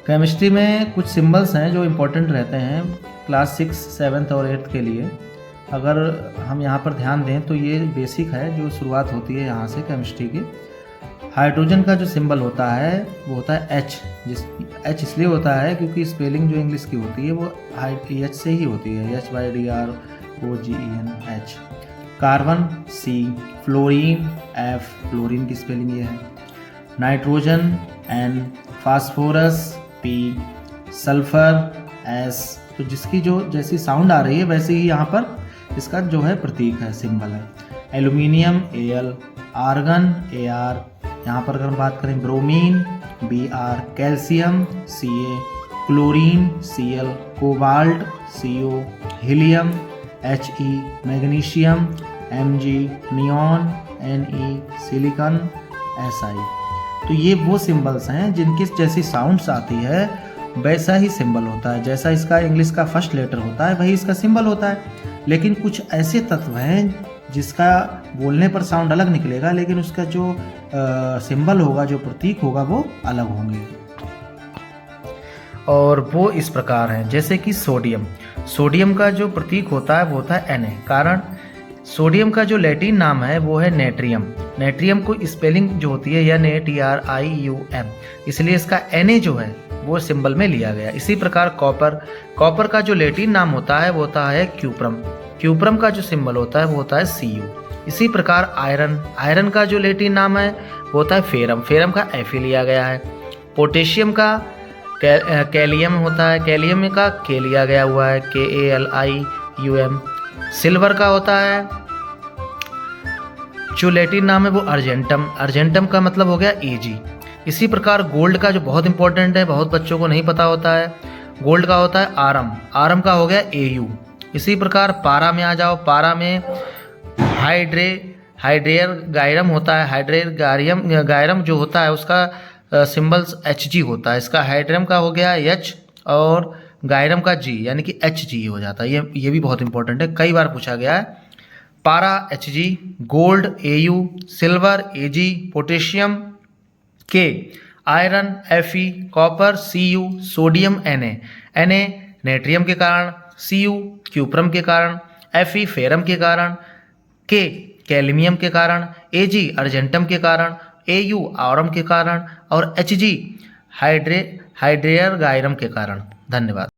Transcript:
Chemistry में कुछ symbols हैं जो इम्पोर्टेंट रहते हैं क्लास 6, 7 और 8 के लिए। अगर हम यहाँ पर ध्यान दें तो ये बेसिक है, जो शुरुआत होती है यहाँ से केमिस्ट्री की। हाइड्रोजन का जो सिंबल होता है वो होता है H, H इसलिए होता है क्योंकि स्पेलिंग जो इंग्लिश की होती है वो H से ही होती है, HYDROGEN H। Carbon C, fluorine F, fluorine की स्पेलिंग ये है। Nitrogen N, phosphorus P, sulphur S। तो जिसकी जो जैसी साउंड आ रही है वैसे ही यहाँ पर इसका जो है प्रतीक है, सिंबल है। Aluminium Al, argon Ar। यहाँ पर अगर हम बात करें bromine Br, calcium Ca, chlorine Cl, cobalt Co, helium He, magnesium Mg, neon Ne, silicon Si। तो ये वो सिंबल्स हैं जिनकी जैसी साउंड्स आती है वैसा ही सिंबल होता है, जैसा इसका इंग्लिश का फर्स्ट लेटर होता है वही इसका सिंबल होता है। लेकिन कुछ ऐसे तत्व हैं जिसका बोलने पर साउंड अलग निकलेगा लेकिन उसका जो सिंबल होगा, जो प्रतीक होगा वो अलग होंगे, और वो इस प्रकार हैं। जैसे कि सोडियम, सोडियम का जो प्रतीक होता है वो होता है Na। कारण सोडियम का जो लैटिन नाम है वो है नेट्रियम। नेट्रियम को स्पेलिंग जो होती है NaTrium, इसलिए इसका Na जो है वो सिंबल में लिया गया। इसी प्रकार कॉपर, कॉपर का जो लैटिन नाम होता है वो होता है क्यूप्रम। क्यूप्रम का जो सिंबल होता है वो होता है Cu। इसी प्रकार आयरन, आयरन का जो लैटिन नाम है वो होता है फेरम। फेरम का Fe लिया गया है। पोटेशियम का कैलियम होता है, कैलियम का K लिया गया हुआ है, KALIUM। सिल्वर का होता है जो लैटिन नाम है वो अर्जेंटम। अर्जेंटम का मतलब हो गया Ag। इसी प्रकार गोल्ड का जो बहुत इंपॉर्टेंट है, बहुत बच्चों को नहीं पता होता है, गोल्ड का होता है आरम। आरम का हो गया Au। इसी प्रकार पारा में आ जाओ, पारा में हाइड्रेयर गायरम होता है। हाइड्रेयर गायरम जो होता है उसका सिंबल्स Hg होता है। इसका हाइड्रम का हो गया H और गायरम का G, यानी कि Hg हो जाता है। ये भी बहुत इंपॉर्टेंट है, कई बार पूछा गया है। पारा Hg, gold Au, silver Ag, potassium K, iron Fe, copper Cu, sodium Na natrium के कारण, Cu क्यूप्रम के कारण, Fe फेरम के कारण, K कैल्शियम के कारण, Ag अर्जेंटम के कारण, Au आरम के कारण और Hg हाइड्रेयर गायरम के कारण। धन्यवाद।